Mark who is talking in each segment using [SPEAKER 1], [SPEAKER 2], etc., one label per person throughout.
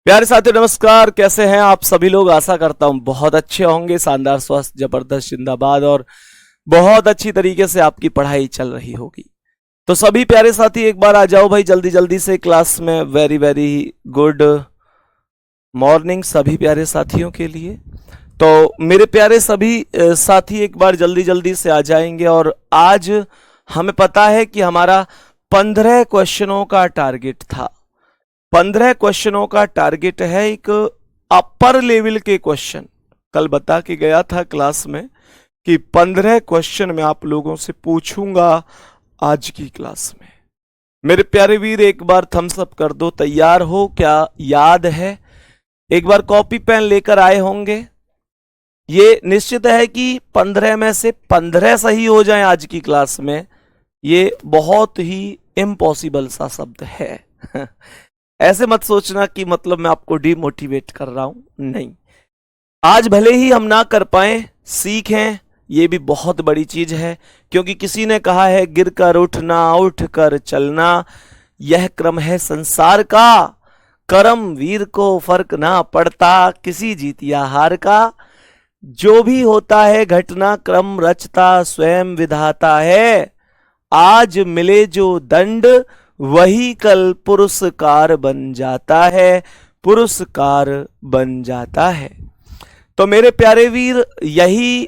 [SPEAKER 1] प्यारे साथियों नमस्कार। कैसे हैं आप सभी लोग? आशा करता हूं बहुत अच्छे होंगे। शानदार, स्वस्थ, जबरदस्त, जिंदाबाद और बहुत अच्छी तरीके से आपकी पढ़ाई चल रही होगी। तो सभी प्यारे साथी एक बार आ जाओ भाई जल्दी जल्दी से क्लास में। वेरी वेरी गुड मॉर्निंग सभी प्यारे साथियों के लिए। तो मेरे प्यारे सभी साथी एक बार जल्दी जल्दी से आ जाएंगे। और आज हमें पता है कि हमारा 15 क्वेश्चनों का टारगेट था। 15 क्वेश्चनों का टारगेट है। एक अपर लेवल के क्वेश्चन कल बता के गया था क्लास में कि 15 क्वेश्चन मैं आप लोगों से पूछूंगा आज की क्लास में। मेरे प्यारे वीर एक बार थम्स अप कर दो, तैयार हो? क्या याद है? एक बार कॉपी पेन लेकर आए होंगे। ये निश्चित है कि 15 में से 15 सही हो जाएं आज की क्लास में। ये बहुत ही इम्पॉसिबल सा शब्द है। ऐसे मत सोचना कि मतलब मैं आपको डिमोटिवेट कर रहा हूं, नहीं। आज भले ही हम ना कर पाए, सीखें, ये भी बहुत बड़ी चीज है। क्योंकि किसी ने कहा है गिर कर उठना, उठ कर चलना, यह क्रम है संसार का। कर्म वीर को फर्क ना पड़ता, किसी जीत या हार का। जो भी होता है घटना क्रम रचता स्वयं विधाता है। आज मिले जो दंड वही कल पुरस्कार बन जाता है, पुरस्कार बन जाता है। तो मेरे प्यारे वीर यही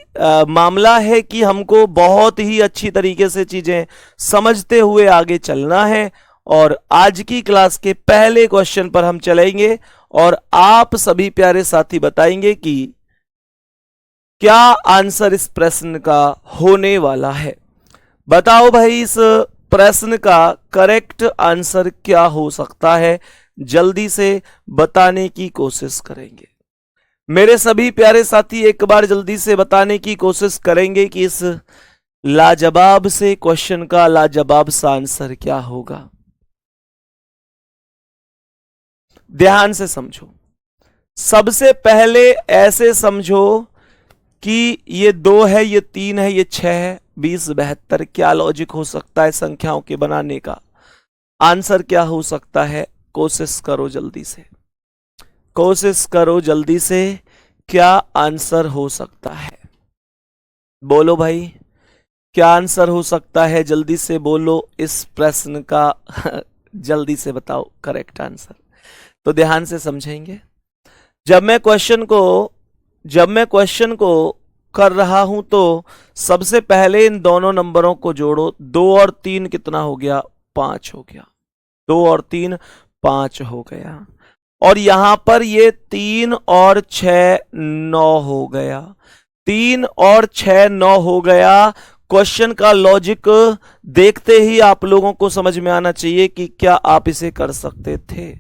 [SPEAKER 1] मामला है कि हमको बहुत ही अच्छी तरीके से चीजें समझते हुए आगे चलना है। और आज की क्लास के पहले क्वेश्चन पर हम चलेंगे और आप सभी प्यारे साथी बताएंगे कि क्या आंसर इस प्रश्न का होने वाला है। बताओ भाई इस प्रश्न का करेक्ट आंसर क्या हो सकता है? जल्दी से बताने की कोशिश करेंगे। मेरे सभी प्यारे साथी एक बार जल्दी से बताने की कोशिश करेंगे कि इस लाजवाब से क्वेश्चन का लाजवाब सा आंसर क्या होगा। ध्यान से समझो। सबसे पहले ऐसे समझो कि ये 2 है, ये 3 है, ये 6 है, 20 72। क्या लॉजिक हो सकता है संख्याओं के बनाने का? आंसर क्या हो सकता है? कोशिश करो जल्दी से, कोशिश करो जल्दी से। क्या आंसर हो सकता है? बोलो भाई, क्या आंसर हो सकता है? जल्दी से बोलो इस प्रश्न का। जल्दी से बताओ करेक्ट आंसर। तो ध्यान से समझेंगे। जब मैं क्वेश्चन को कर रहा हूं तो सबसे पहले इन दोनों नंबरों को जोड़ो। 2 और 3 कितना हो गया? 5 हो गया। 2 और 3 5 हो गया। और यहां पर ये 3 और 6 9 हो गया। 3 और 6 9 हो गया। क्वेश्चन का लॉजिक देखते ही आप लोगों को समझ में आना चाहिए कि क्या आप इसे कर सकते थे।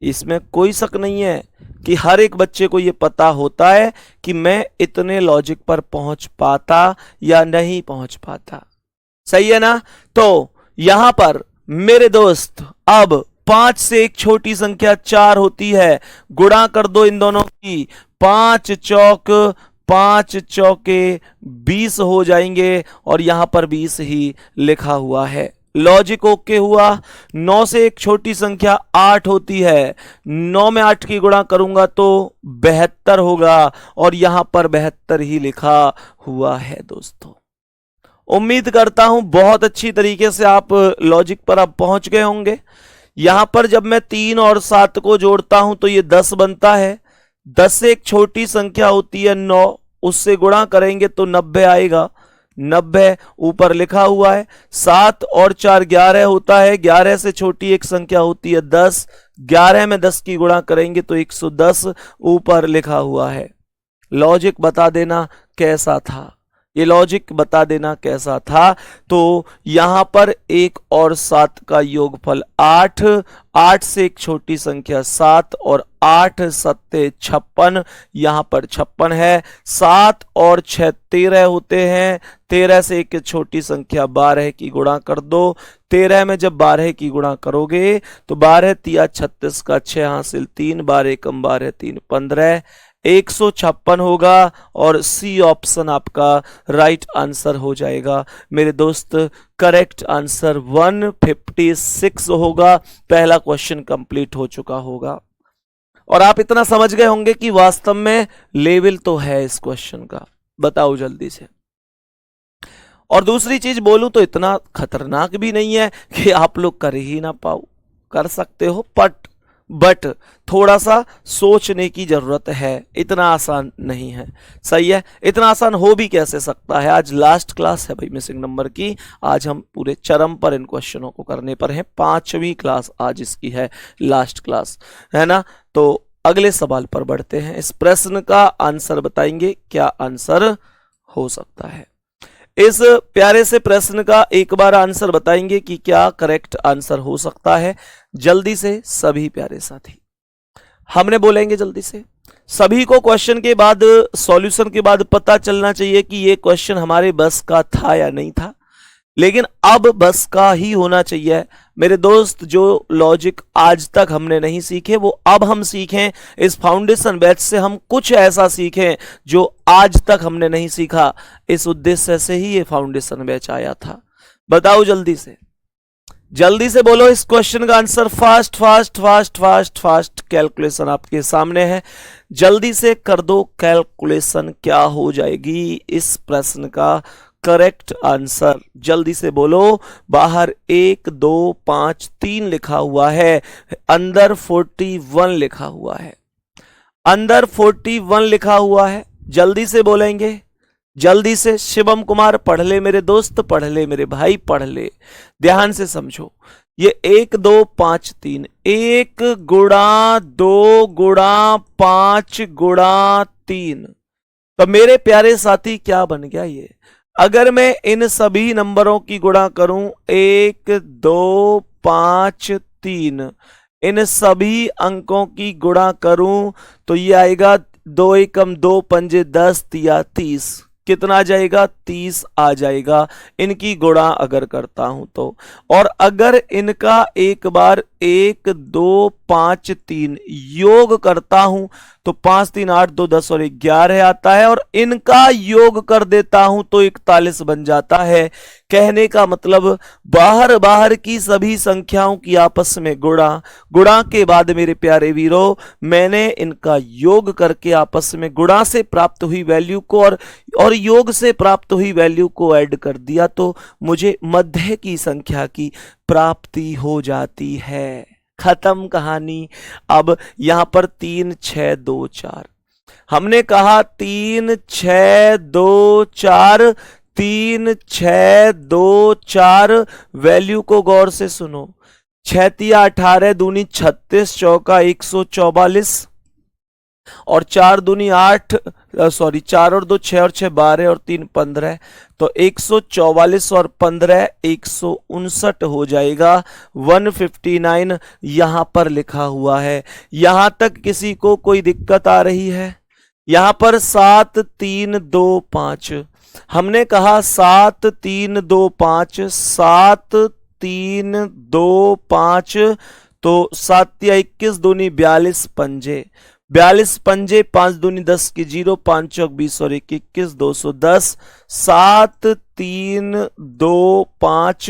[SPEAKER 1] इसमें कोई शक नहीं है कि हर एक बच्चे को यह पता होता है कि मैं इतने लॉजिक पर पहुंच पाता या नहीं पहुंच पाता। सही है ना? तो यहां पर मेरे दोस्त अब 5 से एक छोटी संख्या 4 होती है। गुणा कर दो इन दोनों की। 5 चौक 5 चौके 20 हो जाएंगे और यहां पर 20 ही लिखा हुआ है। लॉजिक ओके हुआ। 9 से एक छोटी संख्या 8 होती है। 9 में 8 की गुणा करूंगा तो 72 होगा और यहां पर 72 ही लिखा हुआ है। दोस्तों उम्मीद करता हूं बहुत अच्छी तरीके से आप लॉजिक पर अब पहुंच गए होंगे। यहां पर जब मैं 3 और 7 को जोड़ता हूं तो ये 10 बनता है। 10 से एक छोटी संख्या होती है 9, उससे गुणा करेंगे तो 90 आएगा। 90 ऊपर लिखा हुआ है। 7 और 4 11 होता है। 11 से छोटी एक संख्या होती है 10। 11 में 10 की गुणा करेंगे तो 110 ऊपर लिखा हुआ है। लॉजिक बता देना कैसा था? ये लॉजिक बता देना कैसा था? तो यहां पर 1 और 7 का योगफल 8। 8 से एक छोटी संख्या 7 और 8 सत्ते 56। यहां पर 56 है। 7 और 6 13 होते हैं। 13 से एक छोटी संख्या 12 की गुणा कर दो। 13 में जब 12 की गुणा करोगे तो 12 तिया 36 का 6 हासिल 3, 12 कम 12 3 15। 156 होगा और सी ऑप्शन आपका राइट आंसर हो जाएगा। मेरे दोस्त करेक्ट आंसर 156 होगा। पहला क्वेश्चन कंप्लीट हो चुका होगा। और आप इतना समझ गए होंगे कि वास्तव में लेवल तो है इस क्वेश्चन का। बताओ जल्दी से। और दूसरी चीज बोलूं तो इतना खतरनाक भी नहीं है कि आप लोग कर ही ना पाओ, कर सकते हो, बट थोड़ा सा सोचने की जरूरत है, इतना आसान नहीं है। सही है, इतना आसान हो भी कैसे सकता है। आज लास्ट क्लास है भाई मिसिंग नंबर की, आज हम पूरे चरम पर इन क्वेश्चनों को करने पर हैं। 5वीं क्लास आज इसकी है, लास्ट क्लास है ना। तो अगले सवाल पर बढ़ते हैं। इस प्रश्न का आंसर बताएंगे, क्या आंसर हो सकता है। इस प्यारे से प्रश्न का एक बार आंसर बताएंगे कि क्या करेक्ट आंसर हो सकता है। जल्दी से सभी प्यारे साथी, हमने बोलेंगे जल्दी से। सभी को क्वेश्चन के बाद, सॉल्यूशन के बाद पता चलना चाहिए कि ये क्वेश्चन हमारे बस का था या नहीं था, लेकिन अब बस का ही होना चाहिए। मेरे दोस्त, जो लॉजिक आज तक हमने नहीं सीखे वो अब हम सीखें। इस फाउंडेशन बैच से हम कुछ ऐसा सीखें जो आज तक हमने नहीं सीखा। इस उद्देश्य से ही ये फाउंडेशन बैच आया था। बताओ जल्दी से, जल्दी से बोलो इस क्वेश्चन का answer. Fast fast fast fast fast calculation आपके सामने है, जल्दी से कर दो कैलकुलेशन। क्या हो जाएगी इस प्रश्न का करेक्ट आंसर? जल्दी से बोलो। बाहर 1 2 5 3 लिखा हुआ है, अंदर 41 लिखा हुआ है, अंदर 41 लिखा हुआ है। जल्दी से बोलेंगे, जल्दी से। शिवम कुमार पढ़ ले मेरे दोस्त, पढ़ ले मेरे भाई, पढ़ ले, ध्यान से समझो। ये 1 2 5 3, 1 गुणा 2 गुणा 5 गुणा 3, तो मेरे प्यारे साथी क्या बन गया ये? अगर मैं इन सभी नंबरों की गुणा करूं, 1 2 5 3, इन सभी अंकों की गुणा करूं तो ये आएगा 2 एकम 2 पंजे 10 तिया 30। कितना आ जाएगा? 30 आ जाएगा इनकी गुणा अगर करता हूं तो। और अगर इनका एक बार 1 2 5 3 योग करता हूं तो 5 3 8 2 10 और 11 आता है, और इनका योग कर देता हूं तो 41 बन जाता है। कहने का मतलब बाहर बाहर की सभी संख्याओं की आपस में गुणा, गुणा के बाद मेरे प्यारे वीरों मैंने इनका योग करके आपस में गुणा से प्राप्त हुई वैल्यू को और योग से प्राप्त हुई वैल्यू को ऐड कर दिया तो मुझे मध्य की संख्या की प्राप्ति हो जाती है। खत्म कहानी। अब यहां पर 3 6 2 4 हमने कहा, 3 6 2 4, 3 6 2 4। वैल्यू को गौर से सुनो। 6 तिया 18 दूनी 36 चौका 144 और 4 दूनी 8, सॉरी 4 और 2 6 और 6 12 और 3 15, तो 144 और 15 159 हो जाएगा। 159 यहां पर लिखा हुआ है। यहां तक किसी को कोई दिक्कत आ रही है? यहां पर 7 3 2 5 हमने कहा, 7 3 2 5, 7 3 2 5, तो 7 या 21 दूनी 42 पंजे, 42 पंजे 5 दूनी 10 की 0, 5 चौक 20 और 1 21, 210। 7 3 2 5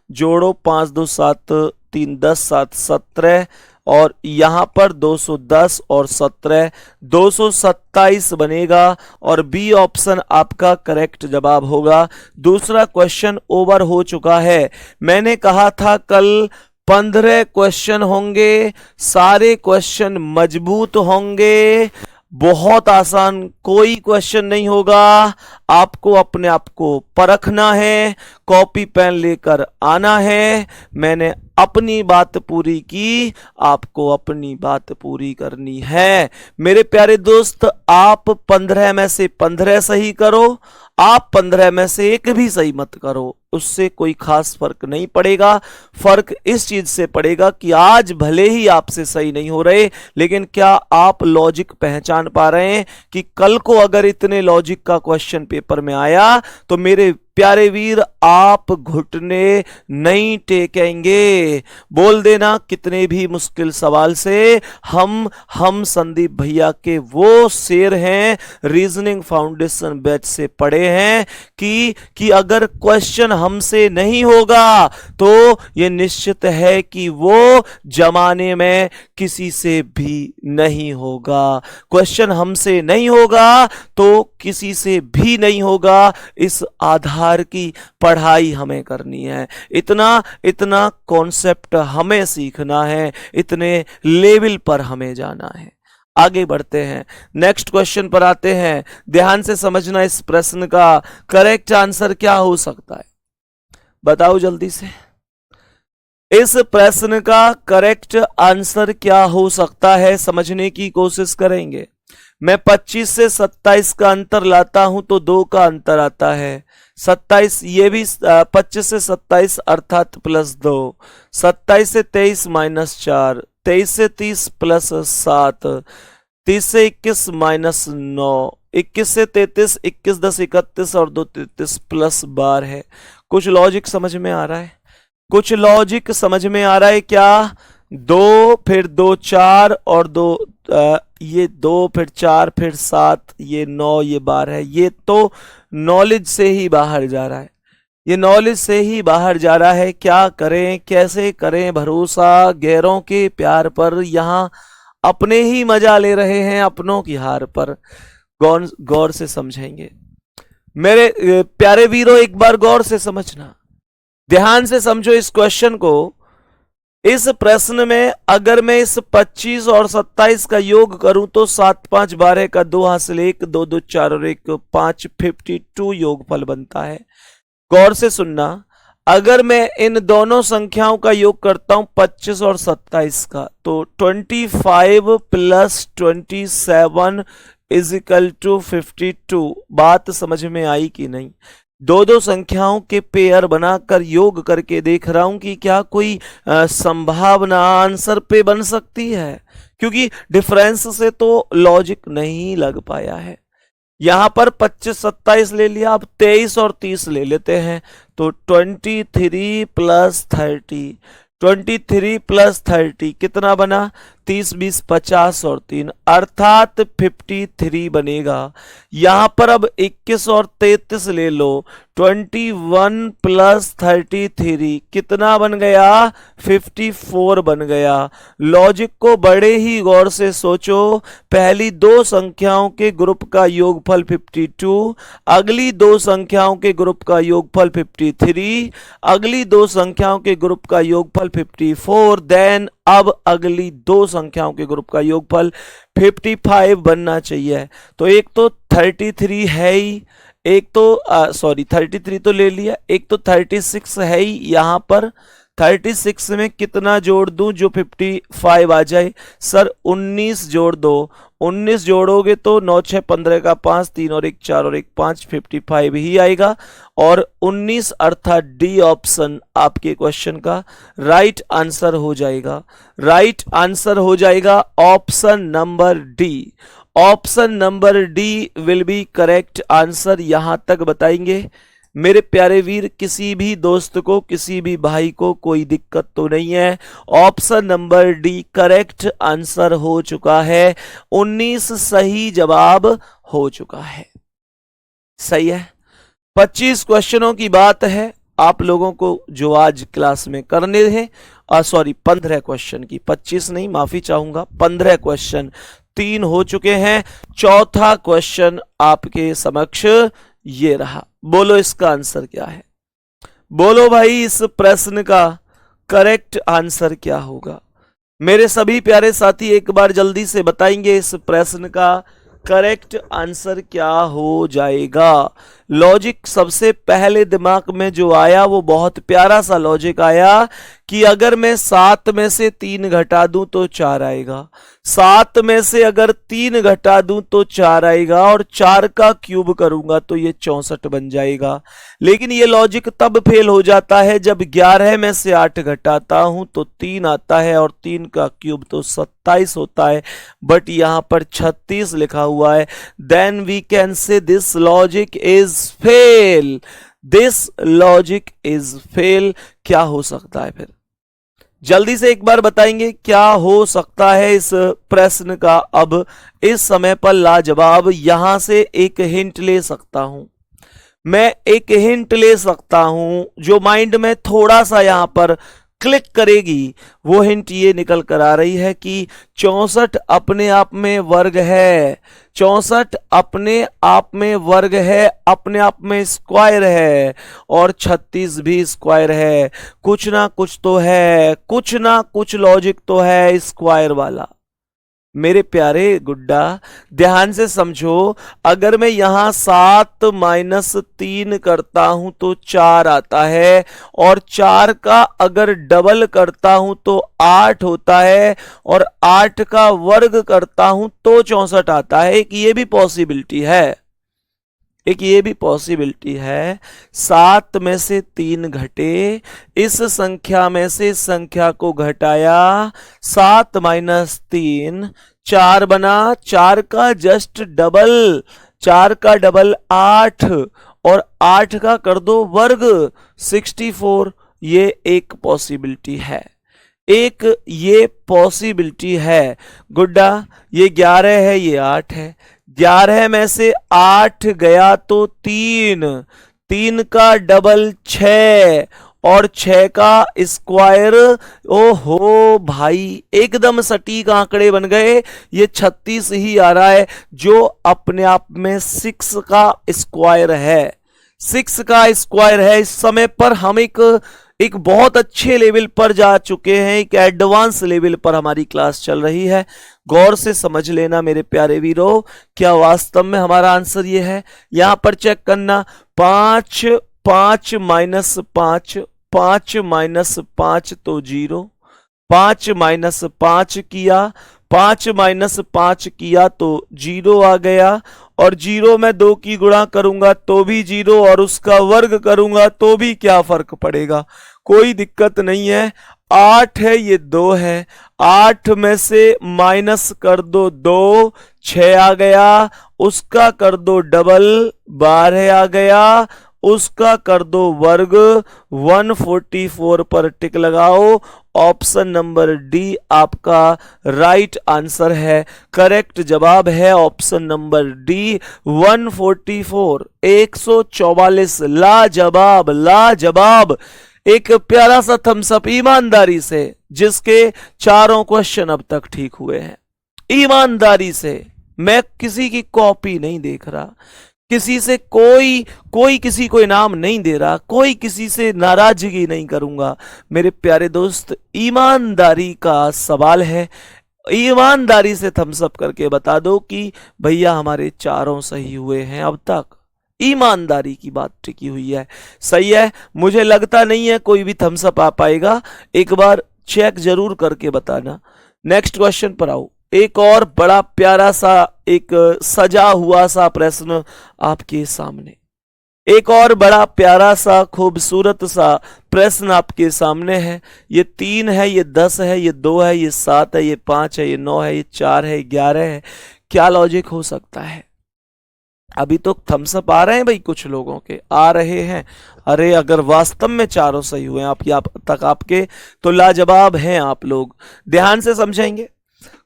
[SPEAKER 1] जोड़ो 5 2 7 3 10 7 17, और यहां पर 210 और 17 227 बनेगा, और बी ऑप्शन आपका करेक्ट जवाब होगा। दूसरा क्वेश्चन ओवर हो चुका है। मैंने कहा था कल 15 क्वेश्चन होंगे, सारे क्वेश्चन मजबूत होंगे, बहुत आसान कोई क्वेश्चन नहीं होगा। आपको अपने आप को परखना है, कॉपी पेन लेकर आना है। मैंने अपनी बात पूरी की, आपको अपनी बात पूरी करनी है। मेरे प्यारे दोस्त, आप 15 में से 15 सही करो, आप 15 में से एक भी सही मत करो, उससे कोई खास फर्क नहीं पड़ेगा। फर्क इस चीज से पड़ेगा कि आज भले ही आपसे सही नहीं हो रहे, लेकिन क्या आप लॉजिक पहचान पा रहे हैं कि कल को अगर इतने लॉजिक का क्वेश्चन पेपर में आया तो मेरे प्यारे वीर आप घुटने नहीं टेकेंगे। बोल देना कितने भी मुश्किल सवाल से हम संदीप भैया के वो शेर हैं, रीजनिंग फाउंडेशन बैच से पढ़े हैं कि अगर क्वेश्चन हमसे नहीं होगा तो ये निश्चित है कि वो जमाने में किसी से भी नहीं होगा। क्वेश्चन हमसे नहीं होगा तो किसी से भी नहीं होगा। इस आधार की पढ़ाई हमें करनी है, इतना कॉन्सेप्ट हमें सीखना है, इतने लेवल पर हमें जाना है। आगे बढ़ते हैं, नेक्स्ट क्वेश्चन पर आते हैं। ध्यान से समझना, इस प्रश्न का करेक्ट आंसर क्या हो सकता है, बताओ जल्दी से। इस प्रश्न का करेक्ट आंसर क्या हो सकता है, समझने की कोशिश करेंगे। मैं 25 से 27 का अंतर लाता हूं तो 2 का अंतर आता है। 27 ये भी 25 से 27 अर्थात +2, 27 से 23 -4, 23 से 30 +7, 30 से 21 -9, 21 से 33, 21 10 31 और 2 33 +12 है। कुछ लॉजिक समझ में आ रहा है, कुछ लॉजिक समझ में आ रहा है क्या? 2 फिर 2 4 और 2 ये 2 फिर 4 फिर 7 ये 9 ये 12 है। ये तो नॉलेज से ही बाहर जा रहा है, ये नॉलेज से ही बाहर जा रहा है। क्या करें, कैसे करें भरोसा गैरों के प्यार पर, यहाँ अपने ही मजा ले रहे हैं अपनों की हार पर। गौर से समझेंगे मेरे प्यारे वीरों, एक बार गौर से समझना, ध्यान से समझो इस क्वेश्चन को। इस प्रश्न में अगर मैं इस 25 और 27 का योग करूं तो 7 5 12 का 2 हासिल 1, 2 2 4 और 1 5, 52 योगफल बनता है। गौर से सुनना, अगर मैं इन दोनों संख्याओं का योग करता हूं 25 और 27 का, तो 25 + 27 = 52। बात समझ में आई कि नहीं? दो संख्याओं के पेयर बनाकर योग करके देख रहा हूं कि क्या कोई संभावना आंसर पे बन सकती है, क्योंकि डिफरेंस से तो लॉजिक नहीं लग पाया है। यहां पर 25 27 ले लिया, अब 23 और 30 ले लेते हैं, तो 23 + 30, 23 + 30 कितना बना? 30 20 50 और 3 अर्थात 53 बनेगा। यहां पर अब 21 और 33 ले लो, 21 + 33 कितना बन गया? 54 बन गया। लॉजिक को बड़े ही गौर से सोचो, पहली 2 संख्याओं के ग्रुप का योगफल 52, अगली 2 संख्याओं के ग्रुप का योगफल 53, अगली 2 संख्याओं के ग्रुप का योगफल 54, देन अब अगली 2 संख्याओं के ग्रुप का योगफल 55 बनना चाहिए। तो एक तो 33 है ही, एक तो 33 तो ले लिया, एक तो 36 है ही। यहां पर 36 में कितना जोड़ दूं जो 55 आ जाए? सर 19 जोड़ दो, 19 जोड़ोगे तो 9 6 15 का 5, 3 और 1 4 और 1 5, 55 ही आएगा। और 19 अर्थात डी ऑप्शन आपके क्वेश्चन का राइट आंसर हो जाएगा। राइट आंसर हो जाएगा option number D. Option number D will be correct answer. यहां तक बताएंगे मेरे प्यारे वीर, किसी भी दोस्त को, किसी भी भाई को कोई दिक्कत तो नहीं है। Option number D correct answer हो चुका है, 19 सही जवाब हो चुका है। सही है। 25 क्वेश्चनों की बात है आप लोगों को जो आज क्लास में करने हैं। 15 क्वेश्चन की, 25 नहीं, माफी चाहूंगा, 15 क्वेश्चन, 3 हो चुके हैं। चौथा क्वेश्चन आपके समक्ष ये रहा। बोलो इसका आंसर क्या है? बोलो भाई, इस प्रश्न का करेक्ट आंसर क्या होगा? मेरे सभी प्यारे साथी एक बार जल्दी से बताएंगे इस प्रश्न का करेक्ट आंसर क्या हो जाएगा। लॉजिक सबसे पहले दिमाग में जो आया वो बहुत प्यारा सा लॉजिक आया कि अगर मैं 7 में से 3 घटा दूं तो 4 आएगा, 7 में से अगर 3 घटा दूं तो 4 आएगा, और 4 का क्यूब करूंगा तो ये 64 बन जाएगा। लेकिन ये लॉजिक तब फेल हो जाता है जब 11 में से 8 घटाता हूं तो 3 आता है, और 3 का क्यूब तो 27 होता है, बट यहां पर 36 लिखा हुआ है। Then we can say this logic is fail, this logic is fail. क्या हो सकता है फिर? जल्दी से एक बार बताएंगे क्या हो सकता है इस प्रश्न का। अब इस समय पर लाजवाब, यहां से एक हिंट ले सकता हूं मैं एक हिंट ले सकता हूं जो माइंड में थोड़ा सा यहां पर क्लिक करेगी। वो हिंट ये निकल कर आ रही है कि 64 अपने आप में वर्ग है, 64 अपने आप में वर्ग है, अपने आप में स्क्वायर है, और 36 भी स्क्वायर है। कुछ ना कुछ तो है, कुछ ना कुछ लॉजिक तो है स्क्वायर वाला। मेरे प्यारे गुड्डा ध्यान से समझो, अगर मैं यहां 7 माइनस 3 करता हूं तो 4 आता है, और 4 का अगर डबल करता हूं तो 8 होता है, और 8 का वर्ग करता हूं तो 64 आता है। एक ये भी पॉसिबिलिटी है, एक ये भी पॉसिबिलिटी है। 7 में से 3 घटे, इस संख्या में से इस संख्या को घटाया, 7 माइनस 3 4 बना, 4 का जस्ट डबल, 4 का डबल 8, और 8 का कर दो वर्ग 64। ये एक पॉसिबिलिटी है, एक ये पॉसिबिलिटी है गुड्डा। ये 11 है, ये 8 है, 11 में से 8 गया तो 3, 3 का डबल 6, और 6 का स्क्वायर। ओहो भाई एकदम सटीक आंकड़े बन गए। ये 36 ही आ रहा है जो अपने आप में 6 का स्क्वायर है, 6 का स्क्वायर है। इस समय पर हम एक बहुत अच्छे लेवल पर जा चुके हैं, एक एडवांस लेवल पर हमारी क्लास चल रही है। गौर से समझ लेना मेरे प्यारे वीरों, क्या वास्तव में हमारा आंसर ये है। यहां पर चेक करना, 5 5 माइनस 5, 5 माइनस 5 तो 0, 5 माइनस 5 किया, 5 माइनस 5 किया तो 0 आ गया, और 0 में 2 की गुणा करूंगा तो भी 0, और उसका वर्ग करूंगा तो भी क्या फर्क पड़ेगा, कोई दिक्कत नहीं है। 8 है, ये 2 है, 8 में से माइनस कर दो 2, 6 आ गया, उसका कर दो डबल 12 आ गया, उसका कर दो वर्ग 144 पर टिक लगाओ। ऑप्शन नंबर डी आपका राइट आंसर है, करेक्ट जवाब है ऑप्शन नंबर डी 144, 144। लाजवाब लाजवाब। एक प्यारा सा थम्सअप ईमानदारी से, जिसके चारों क्वेश्चन अब तक ठीक हुए हैं। ईमानदारी से, मैं किसी की कॉपी नहीं देख रहा, किसी से कोई किसी को इनाम नहीं दे रहा, कोई किसी से नाराजगी नहीं करूंगा। मेरे प्यारे दोस्त ईमानदारी का सवाल है, ईमानदारी से थम्सअप करके बता दो कि भैया हमारे चारों सही हुए हैं अब तक। ईमानदारी की बात टिकी हुई है, सही है। मुझे लगता नहीं है कोई भी थम्सअप आ पाएगा, एक बार चेक जरूर करके बताना। नेक्स्ट क्वेश्चन पर आओ। एक और बड़ा प्यारा सा एक सजा हुआ सा प्रश्न आपके सामने, एक और बड़ा प्यारा सा खूबसूरत सा प्रश्न आपके सामने है। ये 3 है, ये 10 है, ये 2 है, ये 7 है, ये 5 है, ये 9 है, ये 4 है, 11 है। क्या लॉजिक हो सकता है? अभी तो थम्सअप आ रहे हैं भाई, कुछ लोगों के आ रहे हैं। अरे अगर वास्तव में चारों सही हुए आप तक आपके, तो लाजवाब हैं आप लोग। ध्यान से समझेंगे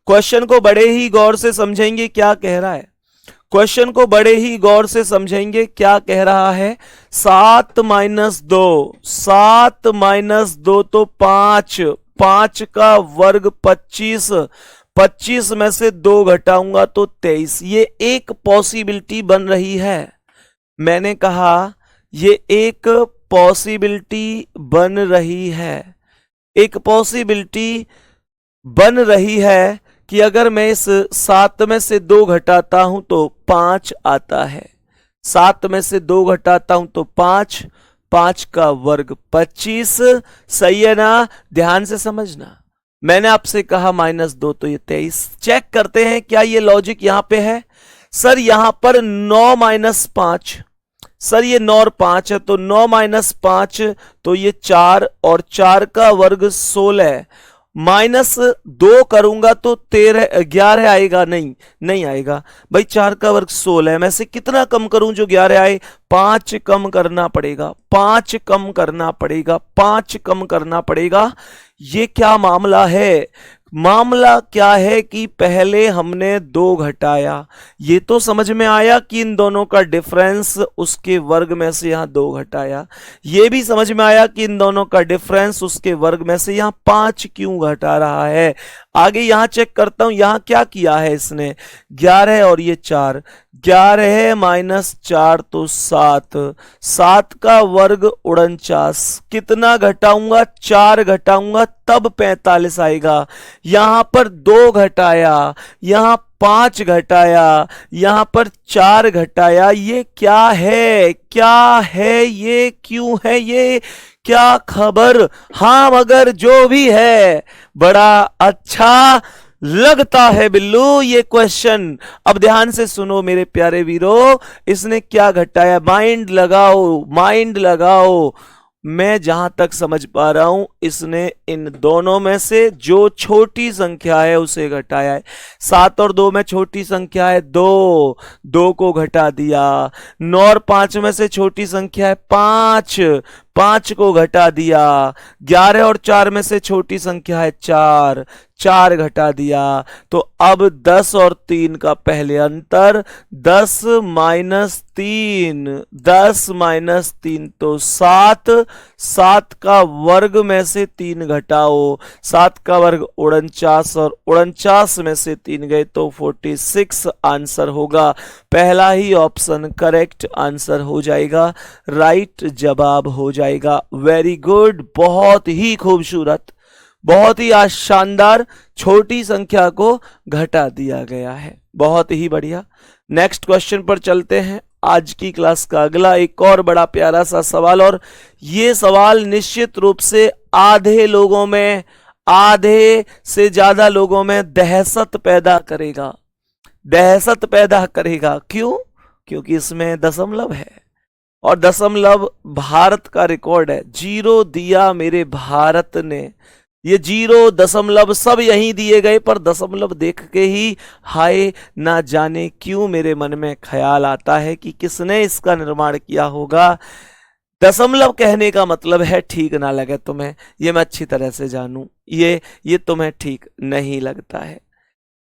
[SPEAKER 1] क्वेश्चन को, बड़े ही गौर से समझेंगे क्या कह रहा है। क्वेश्चन को बड़े ही गौर से समझेंगे क्या कह रहा है। 7 माइनस 2, 7 माइनस 2 तो 5, 5 का वर्ग 25, 25 में से 2 घटाऊंगा तो 23। ये एक पॉसिबिलिटी बन रही है। मैंने कहा ये एक पॉसिबिलिटी बन रही है, एक पॉसिबिलिटी बन रही है कि अगर मैं इस 7 में से 2 घटाता हूं तो 5 आता है। 7 में से 2 घटाता हूं तो 5, 5 का वर्ग 25। सही है ना? ध्यान से समझना। मैंने आपसे कहा -2 तो ये 23। चेक करते हैं क्या ये लॉजिक यहां पे है। सर यहां पर 9 माइनस 5, सर ये 9 और 5 है, तो 9 माइनस 5 तो ये 4, और 4 का वर्ग 16, -2 करूंगा तो 11 आएगा? नहीं आएगा भाई। 4 का वर्ग 16 में से कितना कम करूं जो 11 आए? 5 कम करना पड़ेगा, 5 कम करना पड़ेगा, 5 कम करना पड़ेगा। ये क्या मामला है? मामला क्या है कि पहले हमने 2 घटाया, ये तो समझ में आया कि इन दोनों का डिफरेंस उसके वर्ग में से यहाँ 2 घटाया, ये भी समझ में आया कि इन दोनों का डिफरेंस उसके वर्ग में से यहाँ 5 क्यों घटा रहा है। आगे यहां चेक करता हूं, यहां क्या किया है इसने, 11 और ये 4, 11 माइनस 4 तो 7, 7 का वर्ग 49, कितना घटाऊंगा, 4 घटाऊंगा तब 45 आएगा। यहां पर 2 घटाया, यहां 5 घटाया, यहां पर 4 घटाया, ये क्या है, क्या है ये, क्यों है ये, क्या खबर। हाँ मगर जो भी है बड़ा अच्छा लगता है बिल्लू ये क्वेश्चन। अब ध्यान से सुनो मेरे प्यारे वीरों, इसने क्या घटाया, माइंड लगाओ, माइंड लगाओ। मैं जहां तक समझ पा रहा हूं इसने इन दोनों में से जो छोटी संख्या है उसे घटाया है। 7 और 2 में छोटी संख्या है 2, 2 को घटा दिया। 9 और 5 में से छोटी संख्या है 5, 5 को घटा दिया। 11 और 4 में से छोटी संख्या है 4, 4 घटा दिया। तो अब 10 और 3 का पहले अंतर, 10 माइनस 3, 10 माइनस 3 तो 7, 7 का वर्ग में से 3 घटाओ, 7 का वर्ग 49 और 49 में से 3 गए तो 46 आंसर होगा। पहला ही ऑप्शन करेक्ट आंसर हो जाएगा, राइट जवाब हो जाएगा। वेरी गुड, बहुत ही खूबसूरत, बहुत ही शानदार, छोटी संख्या को घटा दिया गया है, बहुत ही बढ़िया। नेक्स्ट क्वेश्चन पर चलते हैं। आज की क्लास का अगला एक और बड़ा प्यारा सा सवाल, और ये सवाल निश्चित रूप से आधे लोगों में, आधे से ज्यादा लोगों में दहशत पैदा करेगा, दहशत पैदा करेगा। क्यों? क्योंकि इसमें दशमलव है, और दशमलव भारत का रिकॉर्ड है। 0 दिया मेरे भारत ने, ये 0 दशमलव सब यहीं दिए गए, पर दशमलव देख के ही हाय ना जाने क्यों मेरे मन में ख्याल आता है कि किसने इसका निर्माण किया होगा। दशमलव कहने का मतलब है ठीक ना लगे तुम्हें, ये मैं अच्छी तरह से जानूं, ये तुम्हें ठीक नहीं लगता है,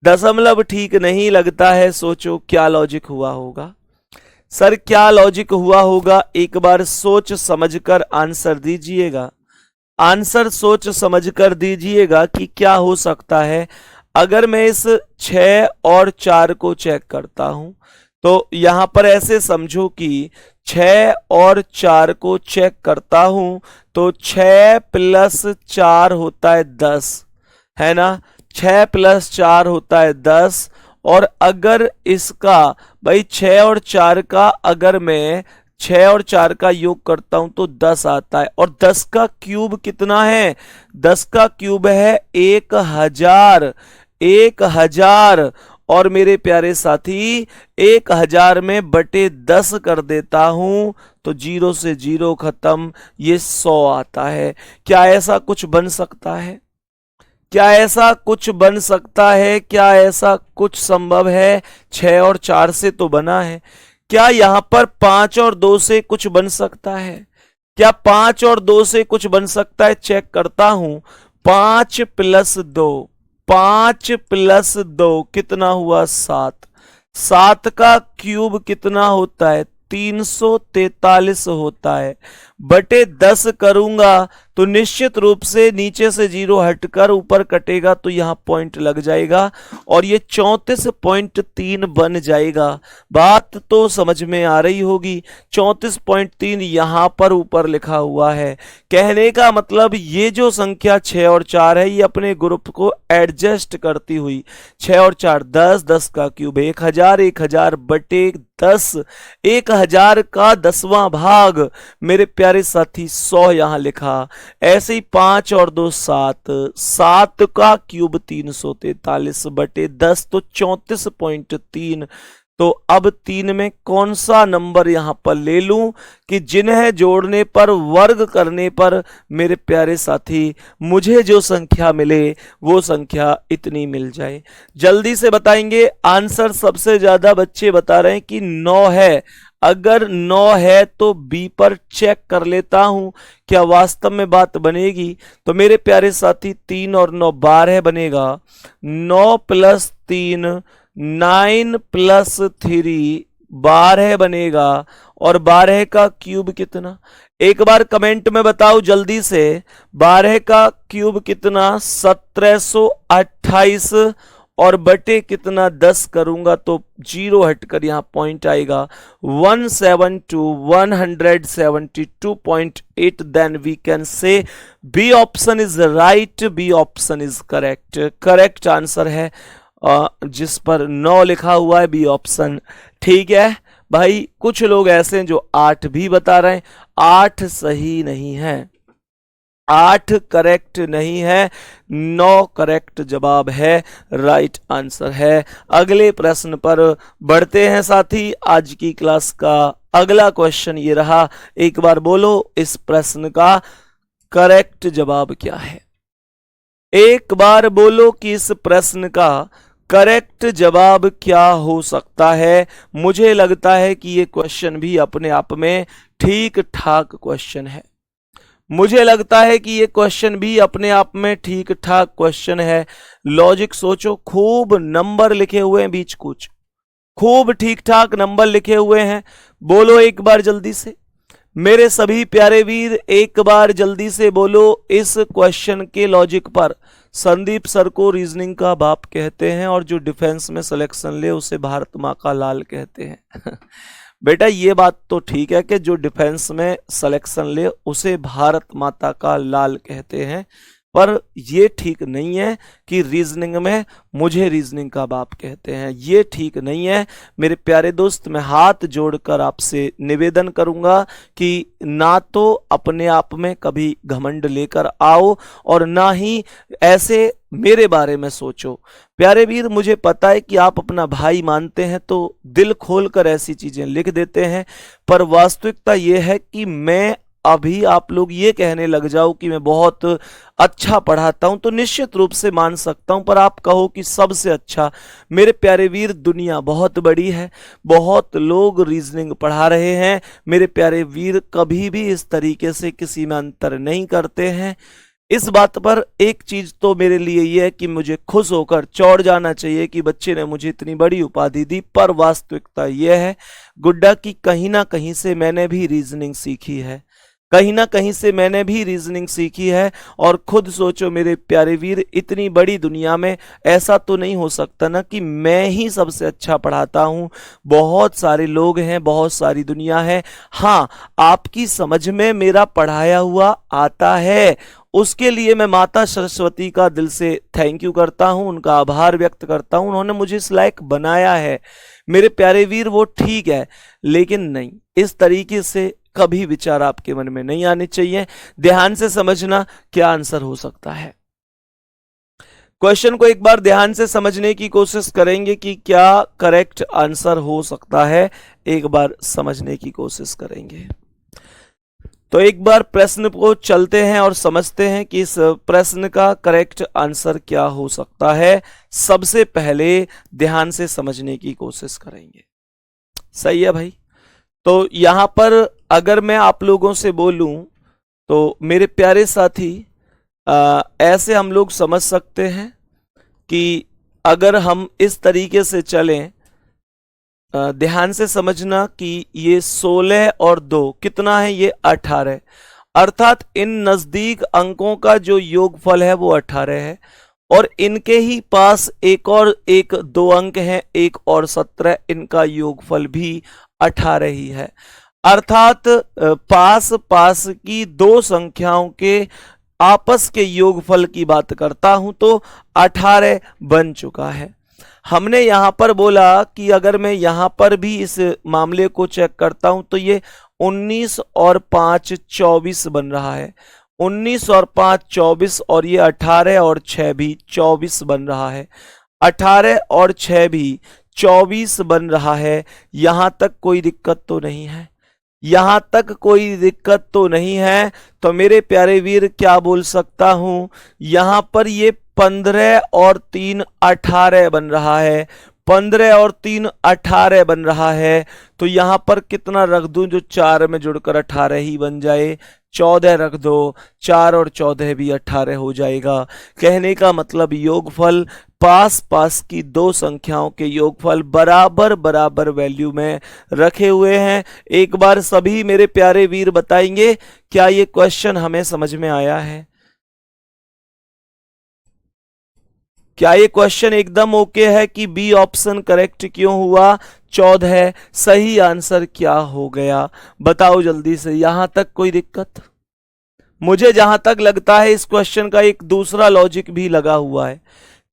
[SPEAKER 1] दशमलव ठीक नहीं लगता है। सोचो क्या लॉजिक हुआ होगा सर, क्या लॉजिक हुआ होगा, एक बार सोच समझकर आंसर दीजिएगा, आंसर सोच समझकर दीजिएगा कि क्या हो सकता है। अगर मैं इस 6 और 4 को चेक करता हूं तो यहां पर ऐसे समझो कि 6 और 4 को चेक करता हूं तो 6 प्लस 4 होता है 10, है ना, 6 प्लस 4 होता है 10। और अगर इसका भाई 6 और 4 का अगर मैं 6 और 4 का योग करता हूं तो 10 आता है, और 10 का क्यूब कितना है, 10 का क्यूब है 1000, 1000। और मेरे प्यारे साथी 1000 में बटे 10 कर देता हूं तो 0 से 0 खत्म, ये 100 आता है। क्या ऐसा कुछ बन सकता है, क्या ऐसा कुछ बन सकता है, क्या ऐसा कुछ संभव है? 6 और 4 से तो बना है, क्या यहां पर 5 और 2 से कुछ बन सकता है, क्या 5 और 2 से कुछ बन सकता है? चेक करता हूं, 5 प्लस 2, 5 प्लस 2 कितना हुआ 7, 7 का क्यूब कितना होता है 343 होता है, बटे 10 करूंगा तो निश्चित रूप से नीचे से 0 हटकर ऊपर कटेगा तो यहां पॉइंट लग जाएगा और ये 34.3 बन जाएगा। बात तो समझ में आ रही होगी, 34.3 यहां पर ऊपर लिखा हुआ है। कहने का मतलब ये जो संख्या 6 और 4 है ये अपने ग्रुप को एडजस्ट करती हुई 6 और 4 10, 10 का क्यूब 1000, 1000 बटे 10, 1000 का 10वां भाग मेरे प्यारे साथी 100 यहां लिखा। ऐसे ही 5 और 2 7, 7 का क्यूब 343 बटे 10 तो 34.3। तो अब 3 में कौन सा नंबर यहां पर ले लूं कि जिन्हें जोड़ने पर वर्ग करने पर मेरे प्यारे साथी मुझे जो संख्या मिले वो संख्या इतनी मिल जाए। जल्दी से बताएंगे आंसर। सबसे ज्यादा बच्चे बता रहे हैं कि 9 है अगर 9 है तो बी पर चेक कर लेता हूं क्या वास्तव में बात बनेगी। तो मेरे प्यारे साथी 3 और 9 12 बनेगा। 9 प्लस 3 9 प्लस 3 12 बनेगा। और 12 का क्यूब कितना, एक बार कमेंट में बताओ जल्दी से। 12 का क्यूब कितना, 1728 और बटे कितना 10 करूंगा तो 0 हटकर यहां पॉइंट आएगा 172 then we can say B option is right, B option is correct. Correct answer है जिस पर 9 लिखा हुआ है, बी ऑप्शन। ठीक है भाई, कुछ लोग ऐसे हैं जो 8 भी बता रहे हैं। 8 सही नहीं है, 8 करेक्ट नहीं है, 9 करेक्ट जवाब है, राइट आंसर है। अगले प्रश्न पर बढ़ते हैं साथी। आज की क्लास का अगला क्वेश्चन ये रहा, एक बार बोलो इस प्रश्न का करेक्ट जवाब क्या है। एक बार बोलो कि इस प्रश्न का करेक्ट जवाब क्या हो सकता है। मुझे लगता है कि ये क्वेश्चन भी अपने आप में ठीक ठाक क्वेश्चन है। मुझे लगता है कि ये क्वेश्चन भी अपने आप में ठीक ठाक क्वेश्चन है। लॉजिक सोचो, खूब नंबर लिखे हुए हैं बीच कुछ, खूब ठीक ठाक नंबर लिखे हुए हैं। बोलो एक बार जल्दी से मेरे सभी प्यारे वीर, एक बार जल्दी से बोलो इस क्वेश्चन के लॉजिक पर। संदीप सर को रीजनिंग का बाप कहते हैं और जो डिफेंस में सिलेक्शन ले उसे भारत माँ का लाल कहते हैं। बेटा ये बात तो ठीक है कि जो डिफेंस में सिलेक्शन ले उसे भारत माता का लाल कहते हैं, पर ये ठीक नहीं है कि रीजनिंग में मुझे रीजनिंग का बाप कहते हैं, ये ठीक नहीं है। मेरे प्यारे दोस्त, मैं हाथ जोड़कर आपसे निवेदन करूंगा कि ना तो अपने आप में कभी घमंड लेकर आओ और ना ही ऐसे मेरे बारे में सोचो। प्यारे वीर, मुझे पता है कि आप अपना भाई मानते हैं तो दिल खोलकर ऐसी चीजें लिख देते हैं, पर वास्तविकता यह है कि मैं अभी आप लोग ये कहने लग जाओ कि मैं बहुत अच्छा पढ़ाता हूं तो निश्चित रूप से मान सकता हूं, पर आप कहो कि सबसे अच्छा। मेरे प्यारे वीर, दुनिया बहुत बड़ी है, बहुत लोग रीजनिंग पढ़ा रहे हैं। मेरे प्यारे वीर, कभी भी इस तरीके से किसी में अंतर नहीं करते हैं। इस बात पर एक चीज तो मेरे लिए यह है कि मुझे खुश होकर चौड़ जाना चाहिए कि बच्चे ने मुझे इतनी बड़ी उपाधि दी, पर वास्तविकता यह है गुड्डा की कहीं ना कहीं से मैंने भी रीजनिंग सीखी है, कहीं ना कहीं से मैंने भी रीजनिंग सीखी है। और खुद सोचो मेरे प्यारे वीर, इतनी बड़ी दुनिया में ऐसा तो नहीं हो सकता ना कि मैं ही सबसे अच्छा पढ़ाता हूं। बहुत सारे लोग हैं, बहुत सारी दुनिया है। हाँ, आपकी समझ में मेरा पढ़ाया हुआ आता है, उसके लिए मैं माता सरस्वती का दिल से थैंक यू करता हूं, उनका आभार व्यक्त करता हूं। उन्होंने मुझे इस लायक बनाया है मेरे प्यारे वीर, वो ठीक है, लेकिन नहीं, इस तरीके से कभी विचार आपके मन में नहीं आने चाहिए। ध्यान से समझना क्या आंसर हो सकता है। क्वेश्चन को एक बार ध्यान से समझने की कोशिश करेंगे कि क्या करेक्ट आंसर हो सकता है, एक बार समझने की कोशिश करेंगे। तो एक बार प्रश्न को चलते हैं और समझते हैं कि इस प्रश्न का करेक्ट आंसर क्या हो सकता है। सबसे पहले ध्यान से समझने की कोशिश करेंगे। सही है भाई। तो यहां पर अगर मैं आप लोगों से बोलूं तो मेरे प्यारे साथी, ऐसे हम लोग समझ सकते हैं कि अगर हम इस तरीके से चलें, ध्यान से समझना कि ये 16 और 2 कितना है, ये 18, अर्थात इन नजदीक अंकों का जो योगफल है वो 18 है और इनके ही पास एक और 2 अंक हैं, 1 और 17, इनका योगफल भी 18 ही है। अर्थात पास पास की 2 संख्याओं के आपस के योगफल की बात करता हूं तो 18 बन चुका है। हमने यहां पर बोला कि अगर मैं यहां पर भी इस मामले को चेक करता हूं तो ये 19 और 5 24 बन रहा है, 19 और 5 24 और ये 18 और 6 भी 24 बन रहा है, 18 और 6 भी 24 बन रहा है। यहां तक कोई दिक्कत तो नहीं है, यहां तक कोई दिक्कत तो नहीं है। तो मेरे प्यारे वीर क्या बोल सकता हूं, यहां पर ये 15 और 3 18 बन रहा है, 15 और 3 18 बन रहा है। तो यहां पर कितना रख दूं जो 4 में जुड़कर 18 ही बन जाए? 14 रख दो, 4 और 14 भी 18 हो जाएगा। कहने का मतलब योगफल पास पास की दो संख्याओं के योगफल बराबर बराबर वैल्यू में रखे हुए हैं। एक बार सभी मेरे प्यारे वीर बताएंगे क्या ये क्वेश्चन हमें समझ में आया है? क्या ये क्वेश्चन एकदम ओके है कि बी ऑप्शन करेक्ट क्यों हुआ? 14 सही आंसर क्या हो गया? बताओ जल्दी से, यहां तक कोई दिक्कत? मुझे जहां तक लगता है इस क्वेश्चन का एक दूसरा लॉजिक भी लगा हुआ है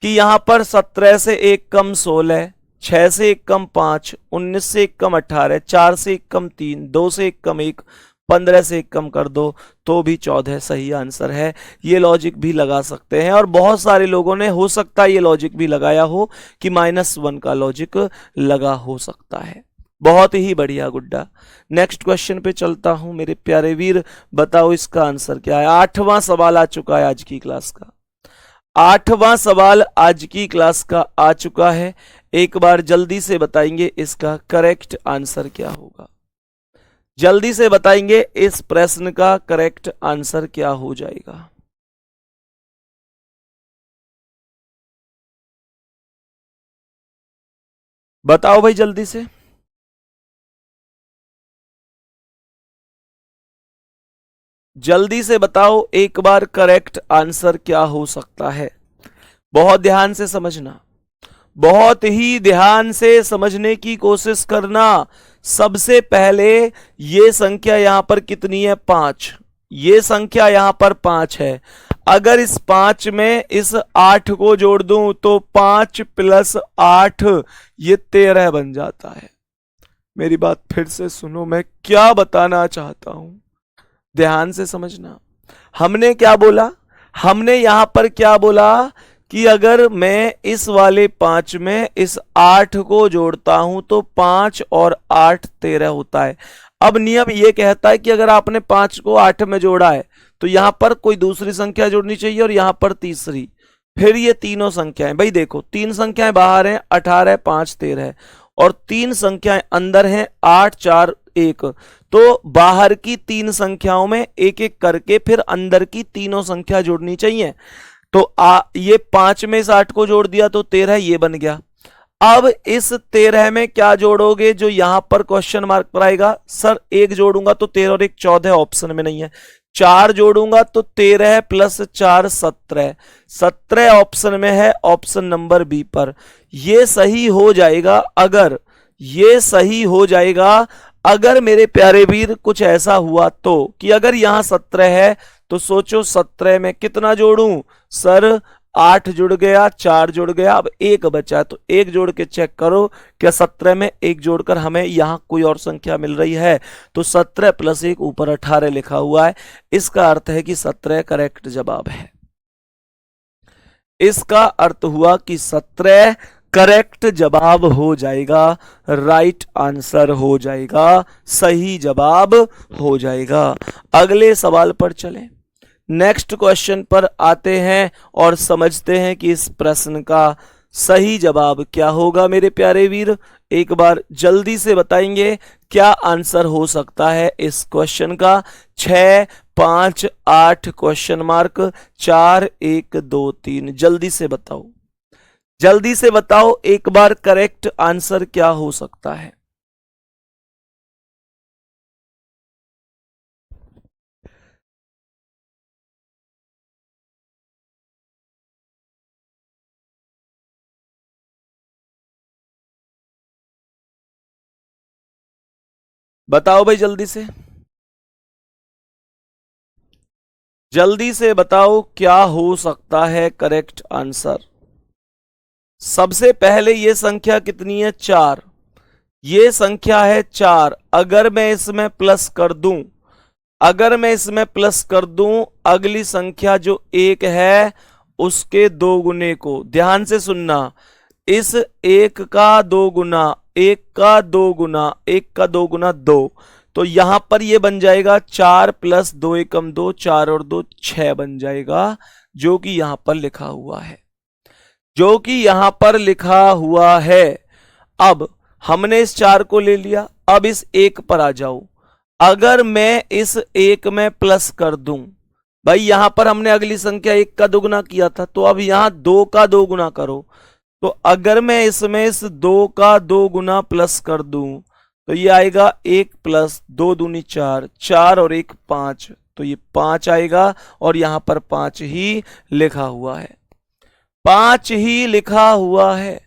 [SPEAKER 1] कि यहां पर 17 से 1 कम 16, 6 से 1 कम 5, 19 से 1 कम 18, 4 से 1 कम 3, 2 से 1 कम 1, 15 से 1 कम कर दो तो भी 14 सही आंसर है। ये लॉजिक भी लगा सकते हैं और बहुत सारे लोगों ने हो सकता है ये लॉजिक भी लगाया हो कि -1 का लॉजिक लगा हो सकता है। बहुत ही बढ़िया गुड्डा। नेक्स्ट क्वेश्चन पे चलता हूं मेरे प्यारे वीर, बताओ इसका आंसर क्या है? 8वां सवाल आ चुका है आज की क्लास का। 8वां सवाल आज की क्लास का आ चुका है। एक बार जल्दी से बताएंगे इसका करेक्ट आंसर क्या होगा? जल्दी से बताएंगे इस प्रश्न का करेक्ट आंसर क्या हो जाएगा? बताओ भाई जल्दी से। जल्दी से बताओ एक बार करेक्ट आंसर क्या हो सकता है? बहुत ध्यान से समझना, बहुत ही ध्यान से समझने की कोशिश करना। सबसे पहले ये संख्या यहां पर कितनी है? 5। ये संख्या यहां पर 5 है। अगर इस 5 में इस 8 को जोड़ दूं तो 5 + 8 ये 13 बन जाता है। मेरी बात फिर से सुनो, मैं क्या बताना चाहता हूं, ध्यान से समझना। हमने क्या बोला? हमने यहां पर क्या बोला कि अगर मैं इस वाले 5 में इस 8 को जोड़ता हूं तो 5 और 8 13 होता है। अब नियम ये कहता है कि अगर आपने 5 को 8 में जोड़ा है तो यहां पर कोई दूसरी संख्या जोड़नी चाहिए और यहां पर तीसरी, फिर ये तीनों संख्याएं, भाई देखो 3 संख्याएं बाहर हैं, 18, 5, 13 और 3 संख्याएं अंदर हैं, 8, 4, 1। तो बाहर की 3 संख्याओं में एक एक करके फिर अंदर की तीनों संख्या जोड़नी चाहिए। तो ये 5 में इस 8 को जोड़ दिया तो 13 ये बन गया। अब इस 13 में क्या जोड़ोगे जो यहां पर क्वेश्चन मार्क पर आएगा? सर 1 जोड़ूंगा तो 13 और 1 14 ऑप्शन में नहीं है। 4 जोड़ूंगा तो 13 + 4 17, 17 ऑप्शन में है, ऑप्शन नंबर बी पर। ये सही हो जाएगा अगर, ये सही हो जाएगा अगर मेरे प्यारे वीर कुछ ऐसा हुआ तो कि अगर यहां 17 है तो सोचो 17 में कितना जोड़ूं? सर 8 जुड़ गया, 4 जुड़ गया, अब 1 बचा, तो 1 जोड़ के चेक करो क्या 17 में 1 जोड़कर हमें यहां कोई और संख्या मिल रही है? तो 17 + 1 ऊपर 18 लिखा हुआ है। इसका अर्थ है कि 17 करेक्ट जवाब है। इसका अर्थ हुआ कि 17 करेक्ट जवाब हो जाएगा, राइट आंसर हो जाएगा, सही जवाब हो जाएगा। अगले सवाल पर चलें, नेक्स्ट क्वेश्चन पर आते हैं और समझते हैं कि इस प्रश्न का सही जवाब क्या होगा। मेरे प्यारे वीर एक बार जल्दी से बताएंगे क्या आंसर हो सकता है इस क्वेश्चन का? 6, 5, 8 क्वेश्चन मार्क, 4, 1, 2, 3। जल्दी से बताओ, जल्दी से बताओ एक बार करेक्ट आंसर क्या हो सकता है? बताओ भाई जल्दी से, जल्दी से बताओ क्या हो सकता है करेक्ट आंसर? सबसे पहले ये संख्या कितनी है? 4। ये संख्या है 4। अगर मैं इसमें प्लस कर दूं, अगर मैं इसमें प्लस कर दूं अगली संख्या जो 1 है उसके 2 गुने को, ध्यान से सुनना, इस 1 का 2 गुना, 1 का 2 गुना, 1 का 2 गुना 2, तो यहां पर ये बन जाएगा 4 + 2 एकम 2, 4 और 2 6 बन जाएगा, जो कि यहां पर लिखा हुआ है, जो कि यहां पर लिखा हुआ है। अब हमने इस 4 को ले लिया, अब इस 1 पर आ जाओ। अगर मैं इस 1 में प्लस कर दूं, भाई यहां पर हमने अगली संख्या 1 का 2 गुना किया था, तो अब यहां 2 का 2 गुना करो। तो अगर मैं इसमें इस 2 का 2 गुना प्लस कर दूं तो ये आएगा 1 प्लस 2 दूनी 4, 4 और 1 5, तो ये 5 आएगा और यहां पर 5 ही लिखा हुआ है, 5 ही लिखा हुआ है,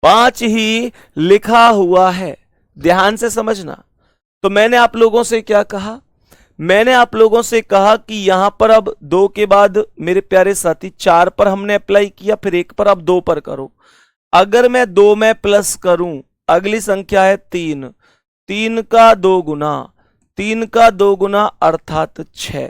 [SPEAKER 1] 5 ही लिखा हुआ है। ध्यान से समझना। तो मैंने आप लोगों से क्या कहा, मैंने आप लोगों से कहा कि यहां पर अब 2 के बाद मेरे प्यारे साथी 4 पर हमने अप्लाई किया, फिर 1 पर अब 2 पर करो। अगर मैं 2 में प्लस करूं, अगली संख्या है 3, 3 का 2 गुना, 3 का 2 गुना अर्थात 6,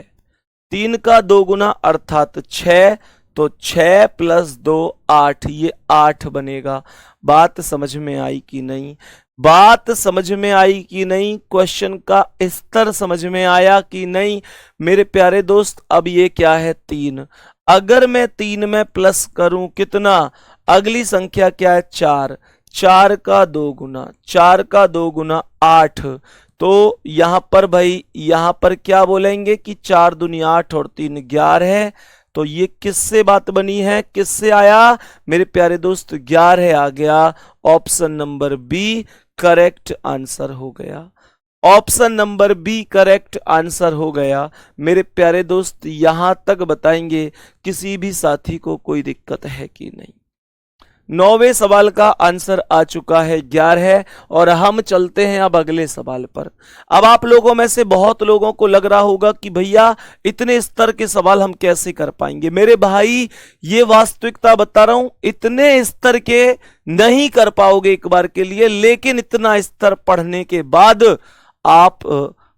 [SPEAKER 1] 3 का 2 गुना अर्थात 6, तो 6 प्लस 2 8, ये 8 बनेगा। बात समझ में आई कि नहीं? बात समझ में आई कि नहीं? क्वेश्चन का स्तर समझ में आया कि नहीं मेरे प्यारे दोस्त? अब ये क्या है 3, अगर मैं 3 में प्लस करूं कितना, अगली संख्या क्या है 4, 4 का 2 गुना, 4 का 2 गुना 8, तो यहां पर भाई यहां पर क्या बोलेंगे कि 4 दूनी 8 और 3 11 है। तो ये किससे बात बनी है, किससे आया मेरे प्यारे दोस्त? 11 आ गया। Option number B correct answer हो गया। Option number B correct answer हो गया। मेरे प्यारे दोस्त यहां तक बताएंगे किसी भी साथी को कोई दिक्कत है कि नहीं? 9वें सवाल का आंसर आ चुका है 11, और हम चलते हैं अब अगले सवाल पर। अब आप लोगों में से बहुत लोगों को लग रहा होगा कि भैया इतने स्तर के सवाल हम कैसे कर पाएंगे। मेरे भाई ये वास्तविकता बता रहा हूं, इतने स्तर के नहीं कर पाओगे एक बार के लिए, लेकिन इतना स्तर पढ़ने के बाद आप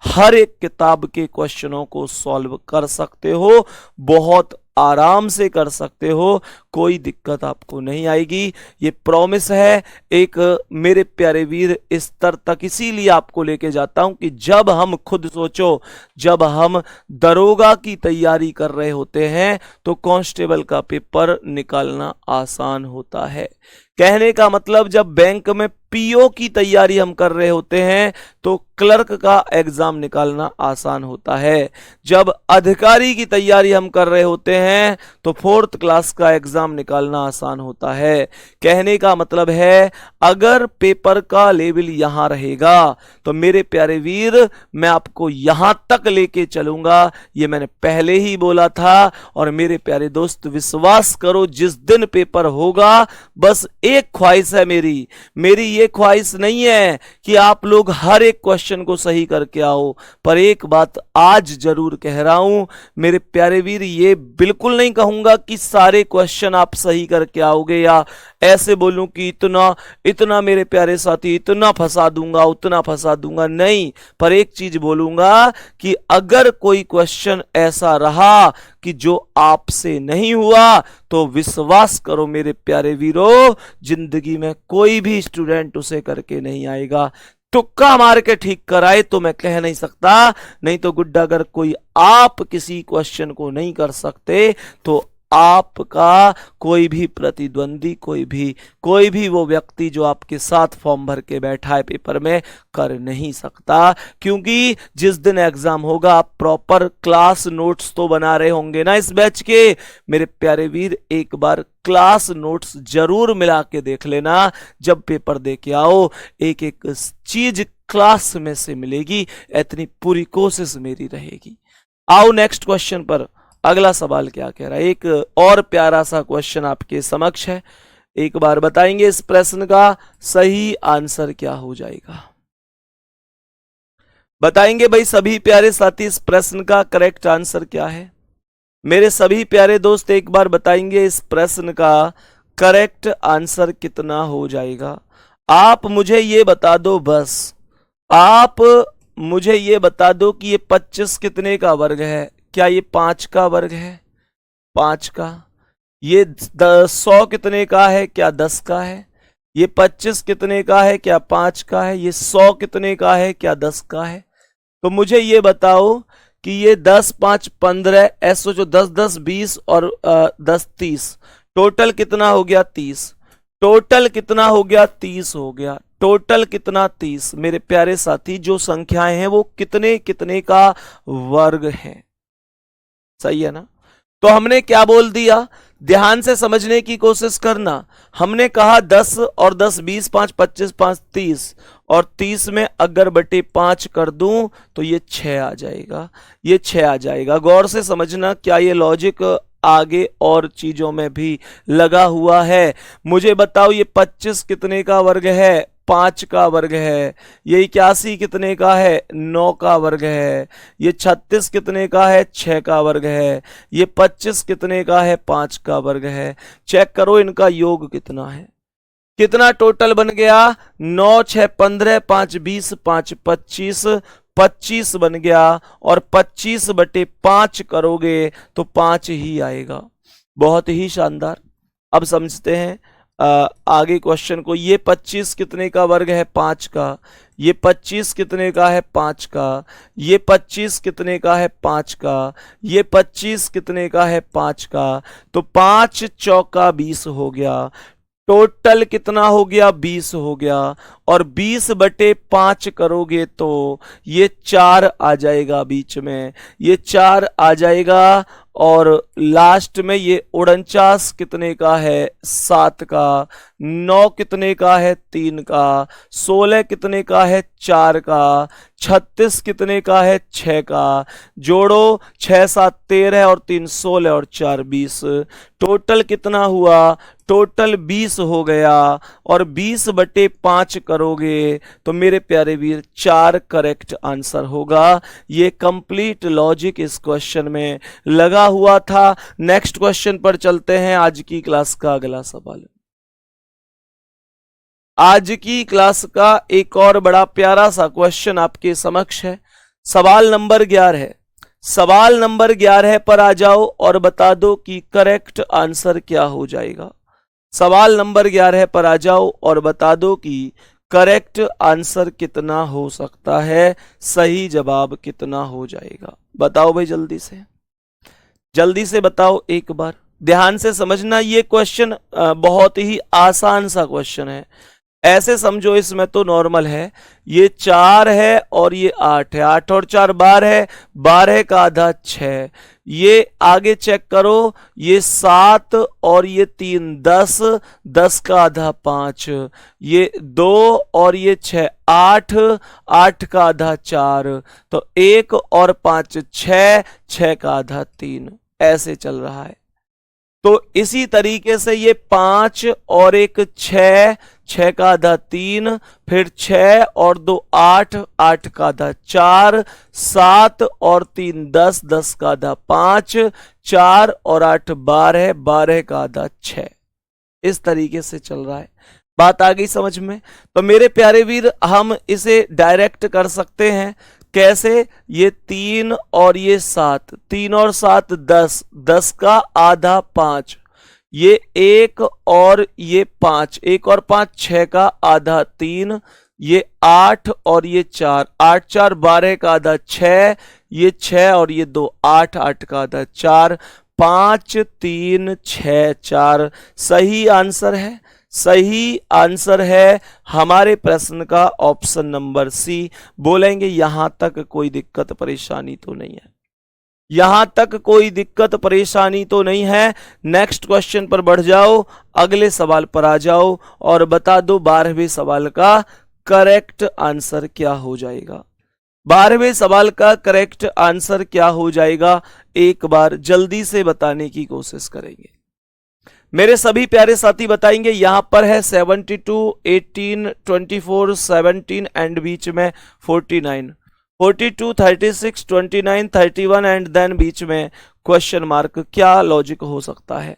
[SPEAKER 1] हर एक किताब के क्वेश्चनों को सॉल्व कर सकते हो, बहुत आराम से कर सकते हो, कोई दिक्कत आपको नहीं आएगी। ये प्रॉमिस है एक मेरे प्यारे वीर स्तर तक इसीलिए आपको लेके जाता हूं कि जब हम खुद सोचो, जब हम दरोगा की तैयारी कर रहे होते हैं तो कांस्टेबल का पेपर निकालना आसान होता है। कहने का मतलब जब बैंक में पीओ की तैयारी हम कर रहे होते हैं तो क्लर्क का एग्जाम निकालना आसान होता है। जब अधिकारी की तैयारी हम कर रहे होते हैं तो 4th क्लास का एग्जाम निकालना आसान होता है। कहने का मतलब है अगर पेपर का लेवल यहां रहेगा तो मेरे प्यारे वीर मैं आपको यहां तक लेके चलूंगा, ये मैंने पहले ही बोला था। और मेरे प्यारे दोस्त विश्वास करो, जिस दिन पेपर होगा बस एक ख्वाहिश है मेरी ये ख्वाहिश नहीं है कि आप लोग हर एक क्वेश्चन को सही करके आओ, पर एक बात आज जरूर कह रहा हूं मेरे प्यारे वीर, ये बिल्कुल नहीं कहूंगा कि सारे क्वेश्चन आप सही करके आओगे या ऐसे बोलूं कि इतना इतना मेरे प्यारे साथी इतना फंसा दूंगा उतना फंसा दूंगा, नहीं। पर एक चीज बोलूंगा कि अगर कोई क्वेश्चन ऐसा रहा कि जो आपसे नहीं हुआ तो विश्वास करो मेरे प्यारे वीरों, जिंदगी में कोई भी स्टूडेंट उसे करके नहीं आएगा। तुक्का मार के ठीक कराए तो मैं कह नहीं सकता, नहीं तो गुड्डा अगर कोई आप किसी क्वेश्चन को नहीं कर सकते तो आपका कोई भी प्रतिद्वंदी, कोई भी वो व्यक्ति जो आपके साथ फॉर्म भर के बैठा है पेपर में, कर नहीं सकता। क्योंकि जिस दिन एग्जाम होगा आप प्रॉपर क्लास नोट्स तो बना रहे होंगे ना इस बैच के मेरे प्यारे वीर, एक बार क्लास नोट्स जरूर मिला के देख लेना। जब पेपर दे के आओ एक एक चीज क्लास में से मिलेगी, इतनी पूरी कोशिश मेरी रहेगी। आओ नेक्स्ट क्वेश्चन पर। अगला सवाल क्या कह रहा है, एक और प्यारा सा क्वेश्चन आपके समक्ष है, एक बार बताएंगे इस प्रश्न का सही आंसर क्या हो जाएगा। बताएंगे भाई सभी प्यारे साथी इस प्रश्न का करेक्ट आंसर क्या है। मेरे सभी प्यारे दोस्त एक बार बताएंगे इस प्रश्न का करेक्ट आंसर कितना हो जाएगा। आप मुझे ये बता दो, बस आप मुझे ये बता दो कि ये 25 कितने का वर्ग है। क्या ये 5 का वर्ग है? 5 का। ये 100 कितने का है? क्या 10 का है? ये 25 कितने का है? क्या 5 का है? ये 100 कितने का है? क्या 10 का है? तो मुझे ये बताओ कि ये 10 5 15 ऐसो जो 10 10 20 और 10 30, टोटल कितना हो गया? 30। टोटल कितना हो गया? 30 हो गया। टोटल कितना? 30। मेरे प्यारे साथी, जो संख्याएं हैं वो कितने कितने का वर्ग है? सही है ना? तो हमने क्या बोल दिया, ध्यान से समझने की कोशिश करना। हमने कहा 10 और 10 20 5 25 5 30, और 30 में अगर बटे 5 कर दूं तो ये 6 आ जाएगा। ये 6 आ जाएगा। गौर से समझना, क्या ये लॉजिक आगे और चीजों में भी लगा हुआ है? मुझे बताओ, ये 25 कितने का वर्ग है? 5 का वर्ग है। ये 81 कितने का है? 9 का वर्ग है। ये 36 कितने का है? 6 का वर्ग है। ये 25 कितने का है? 5 का वर्ग है। चेक करो इनका योग कितना है। कितना टोटल बन गया? 9 6 15, 5 20, 5 25, 25 बन गया। और 25 बटे 5 करोगे तो 5 ही आएगा। बहुत ही शानदार। अब समझते हैं आगे क्वेश्चन को। ये 25 कितने का वर्ग है? 5 का। ये 25 कितने का है? 5 का। ये 25 कितने का है? 5 का। ये 25 कितने का है? 5 का। तो 5 चौका 20 हो गया। टोटल कितना हो गया? 20 हो गया। और 20 बटे 5 करोगे तो ये 4 आ जाएगा बीच में। ये 4 आ जाएगा। और लास्ट में ये 49 कितने का है? 7 का। 9 कितने का है? 3 का। 16 कितने का है? 4 का। 36 कितने का है? 6 का। जोड़ो, 6 7 13 और 3 16 और 4 20। टोटल कितना हुआ? टोटल 20 हो गया। और 20 बटे 5 करोगे तो मेरे प्यारे वीर 4 करेक्ट आंसर होगा। ये कंप्लीट लॉजिक इस क्वेश्चन में लगा हुआ था। नेक्स्ट क्वेश्चन पर चलते हैं। आज की क्लास का अगला सवाल। आज की क्लास का एक और बड़ा प्यारा सा क्वेश्चन आपके समक्ष है। सवाल नंबर 11 है। सवाल नंबर 11 पर आ जाओ और बता दो कि करेक्ट आंसर क्या हो जाएगा। सवाल नंबर 11 पर आ जाओ और बता दो कि करेक्ट आंसर कितना हो सकता है, सही जवाब कितना हो जाएगा। बताओ भाई, जल्दी से बताओ एक बार। ध्यान से समझना, ये क्वेश्चन बहुत ही आसान सा क्वेश्चन है। ऐसे समझो, इसमें तो नॉर्मल है। ये 4 है और ये 8 है। 8 और 4 12 है। 12 का आधा 6। ये आगे चेक करो, ये 7 और ये 3 10। 10 का आधा 5। ये 2 और ये 6 8। 8 का आधा 4। तो 1 और 5 6। 6 का आधा 3। ऐसे चल रहा है। तो इसी तरीके से ये 5 और 1 6। 6 का आधा 3। फिर 6 और 2 8। 8 का आधा 4। 7 और 3 10। 10 का आधा 5। 4 और 8 12। 12 का आधा 6। इस तरीके से चल रहा है। बात आ गई समझ में? तो मेरे प्यारे वीर, हम इसे डायरेक्ट कर सकते हैं। कैसे? ये 3 और ये 7। 3 और 7 10। 10 का आधा 5। ये 1 और ये 5। 1 और 5 6 का आधा 3। ये 8 और ये 4। 8 4 12 का आधा 6। ये 6 और ये 2 8। 8 का आधा 4। 5 3 6 4 सही आंसर है। सही आंसर है हमारे प्रश्न का ऑप्शन नंबर सी। बोलेंगे यहां तक कोई दिक्कत परेशानी तो नहीं है? यहां तक कोई दिक्कत परेशानी तो नहीं है। नेक्स्ट क्वेश्चन पर बढ़ जाओ, अगले सवाल पर आ जाओ और बता दो 12वें सवाल का करेक्ट आंसर क्या हो जाएगा। 12वें सवाल का करेक्ट आंसर क्या हो जाएगा, एक बार जल्दी से बताने की कोशिश करेंगे। मेरे सभी प्यारे साथी बताएंगे। यहां पर है 72 18 24 17 एंड बीच में 49 42 36 29 31 एंड देन बीच में क्वेश्चन मार्क। क्या लॉजिक हो सकता है?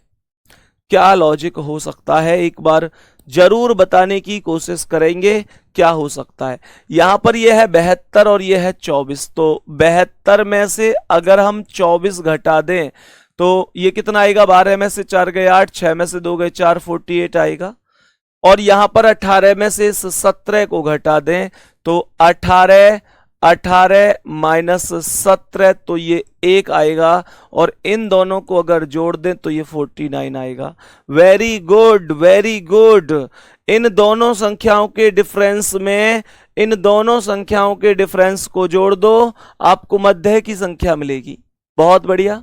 [SPEAKER 1] क्या लॉजिक हो सकता है, एक बार जरूर बताने की कोशिश करेंगे। क्या हो सकता है? यहां पर यह है 72 और यह है 24। तो 72 में से अगर हम 24 घटा दें तो ये कितना आएगा? 12 में से 4 गए 8, 6 में से 2 गए 4, 48 आएगा। और यहां पर 18 में से 17 को घटा दें तो 18 18 माइनस 17 तो ये 1 आएगा, और इन दोनों को अगर जोड़ दें तो ये 49 आएगा। Very good, very good. इन दोनों संख्याओं के डिफरेंस में, इन दोनों संख्याओं के डिफरेंस को जोड़ दो, आपको मध्य की संख्या मिलेगी। बहुत बढ़िया,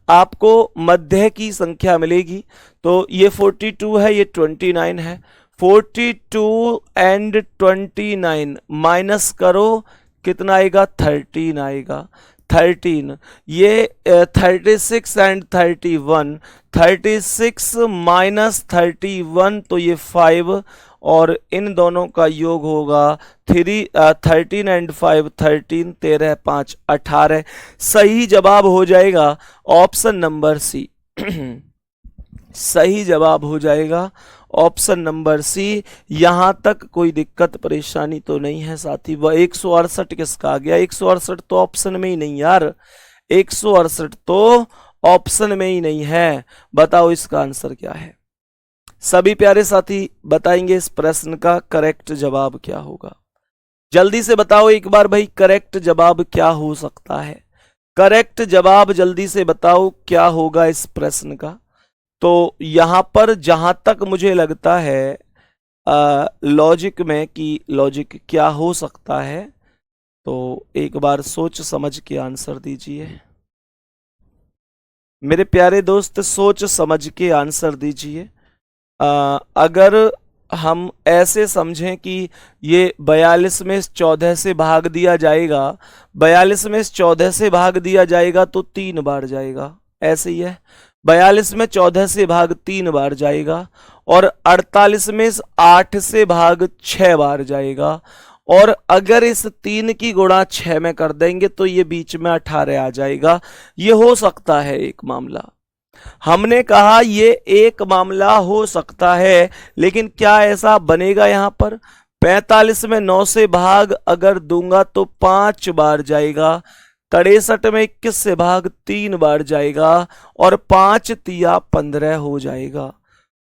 [SPEAKER 1] आपको मध्य की संख्या मिलेगी। तो ये 42 है, ये 29 है। 42 एंड 29 माइनस करो, कितना आएगा? 13 आएगा। 13, ये 36 एंड 31, 36 माइनस 31 तो ये 5, और इन दोनों का योग होगा 13 एंड 5 13, 13 5 18। सही जवाब हो जाएगा ऑप्शन नंबर सी। सही जवाब हो जाएगा ऑप्शन नंबर सी। यहां तक कोई दिक्कत परेशानी तो नहीं है साथी? वह 168 किसका आ गया? 168 तो ऑप्शन में ही नहीं यार, 168 तो ऑप्शन में ही नहीं है। बताओ इसका आंसर क्या है? सभी प्यारे साथी बताएंगे इस प्रश्न का करेक्ट जवाब क्या होगा? जल्दी से बताओ एक बार भाई, करेक्ट जवाब क्या हो सकता है? करेक्ट जवाब जल्दी से बताओ क्या होगा इस प्रश्न का। तो यहां पर जहां तक मुझे लगता है लॉजिक में कि लॉजिक क्या हो सकता है, तो एक बार सोच समझ के आंसर दीजिए मेरे प्यारे दोस्त, सोच समझ के आंसर दीजिए। अगर हम ऐसे समझें कि ये 42 में इस 14 से भाग दिया जाएगा, 42 में इस 14 से भाग दिया जाएगा तो 3 बार जाएगा, ऐसे ही है। 42 में 14 से भाग 3 बार जाएगा, और 48 में इस 8 से भाग 6 बार जाएगा, और अगर इस 3 की गुणा 6 में कर देंगे तो ये बीच में 18 आ जाएगा। ये हो सकता है एक मामला। हमने कहा ये एक मामला हो सकता है, लेकिन क्या ऐसा बनेगा? यहां पर 45 में 9 से भाग अगर दूंगा तो 5 बार जाएगा, 63 में 21 से भाग 3 बार जाएगा, और 5 तिया 15 हो जाएगा।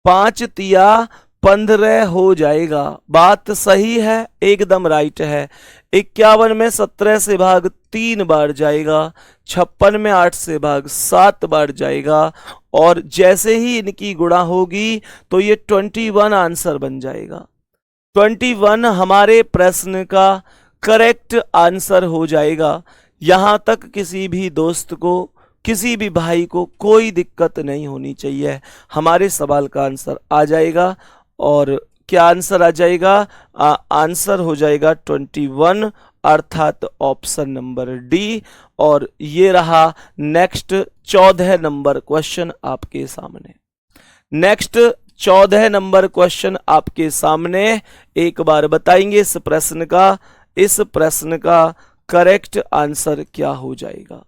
[SPEAKER 1] 5 तिया 15 हो जाएगा। बात सही है, एकदम राइट है। 51 में 17 से भाग 3 बार जाएगा, 56 में 8 से भाग 7 बार जाएगा, और जैसे ही इनकी गुणा होगी तो ये 21 आंसर बन जाएगा। 21 हमारे प्रश्न का करेक्ट आंसर हो जाएगा। यहां तक किसी भी दोस्त को, किसी भी भाई को कोई दिक्कत नहीं होनी चाहिए। हमारे सवाल का आंसर आ जाएगा, और क्या आंसर आ जाएगा? आंसर हो जाएगा 21, अर्थात ऑप्शन नंबर डी। और ये रहा नेक्स्ट 14 नंबर क्वेश्चन आपके सामने। नेक्स्ट 14 नंबर क्वेश्चन आपके सामने। एक बार बताएंगे इस प्रश्न का करेक्ट आंसर क्या हो जाएगा?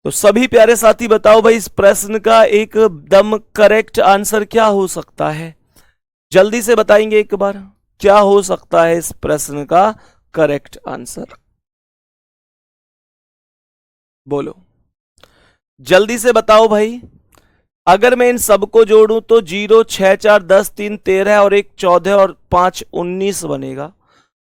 [SPEAKER 1] तो सभी प्यारे साथी बताओ भाई, इस प्रश्न का एकदम करेक्ट आंसर क्या हो सकता है? जल्दी से बताएंगे एक बार, क्या हो सकता है इस प्रश्न का करेक्ट आंसर? बोलो, जल्दी से बताओ भाई। अगर मैं इन सबको जोड़ूं तो 0 6 4 10 3 13 और 1 14 और 5 19 बनेगा,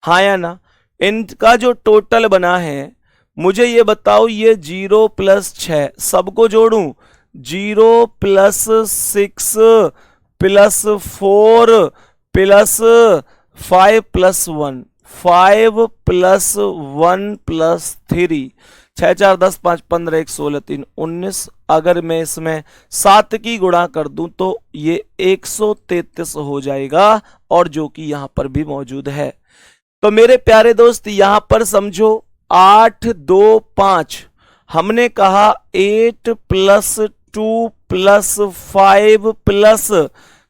[SPEAKER 1] हाँ या ना? इनका जो टोटल बना है, मुझे ये बताओ, ये 0 प्लस 6 सबको जोड़ूं, 0 plus 6 plus 4 plus 5 plus 1, 5 plus 1 plus 3, 6 4 10 5 15 1 16 3 19। अगर मैं इसमें 7 की गुणा कर दूं तो ये 133 हो जाएगा, और जो कि यहां पर भी मौजूद है। तो मेरे प्यारे दोस्त यहां पर समझो 8 2 5, हमने कहा 8 plus 2 plus 5 plus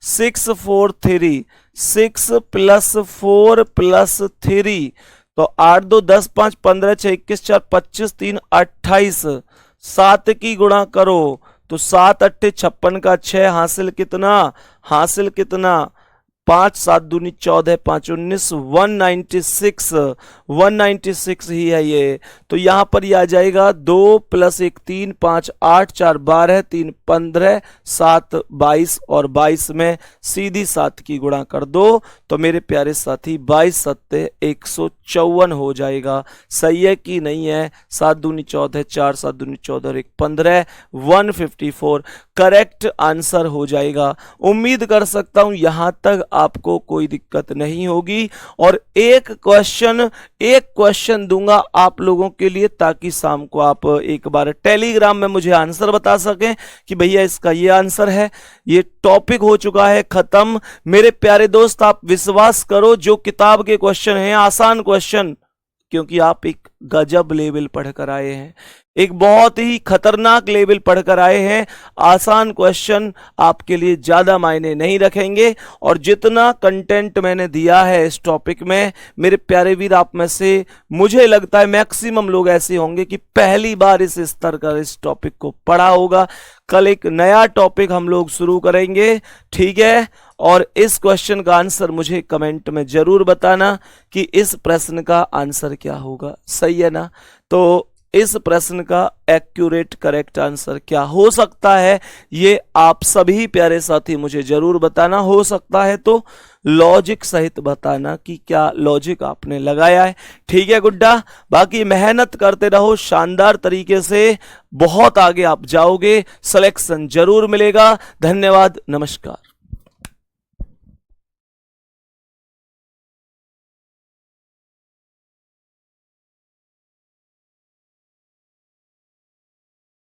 [SPEAKER 1] 6 4 3, 6 plus 4 plus 3, तो 8 2 10 5 15 6 21 4 25 3 28। 7 की गुणा करो तो 7 8 56 का 6, हासिल कितना? हासिल कितना? 5 7 दूनी 14, 5 19, 196 ही है ये। तो यहां पर ये आ जाएगा 2 + 1 3, 5 8, 4 12, 3 15, 7 22 और 22 में सीधी 7 की गुणा कर दो तो मेरे प्यारे साथी 22 7 154 हो जाएगा। सही है कि नहीं है? 7 दूनी 14, 4 7 दूनी 14 और 1 15, 154 करेक्ट आंसर हो जाएगा। उम्मीद कर सकता हूं यहां तक आपको कोई दिक्कत नहीं होगी। और एक क्वेश्चन दूंगा आप लोगों के लिए ताकि शाम को आप एक बार टेलीग्राम में मुझे आंसर बता सकें कि भैया इसका ये आंसर है। ये टॉपिक हो चुका है खत्म। मेरे प्यारे दोस्त, आप विश्वास करो, जो किताब के क्वेश्चन हैं आसान क्वेश्चन, क्योंकि आप एक गजब लेवल पढ़कर आए हैं, एक बहुत ही खतरनाक लेवल पढ़कर आए हैं। आसान क्वेश्चन आपके लिए ज्यादा मायने नहीं रखेंगे। और जितना कंटेंट मैंने दिया है इस टॉपिक में, मेरे प्यारे वीर, आप में से मुझे लगता है मैक्सिमम लोग ऐसे होंगे कि पहली बार इस स्तर का इस टॉपिक को पढ़ा होगा। कल एक नया टॉपिक हम लोग शुरू करेंगे, ठीक है? और इस क्वेश्चन का आंसर मुझे कमेंट में जरूर बताना कि इस प्रश्न का आंसर क्या होगा। सही है ना? तो इस प्रश्न का एक्यूरेट करेक्ट आंसर क्या हो सकता है, ये आप सभी प्यारे साथी मुझे जरूर बताना। हो सकता है तो लॉजिक सहित बताना कि क्या लॉजिक आपने लगाया है। ठीक है गुड्डा? बाकी मेहनत करते रहो, शानदार तरीके से बहुत आगे आप जाओगे, सिलेक्शन जरूर मिलेगा। धन्यवाद, नमस्कार।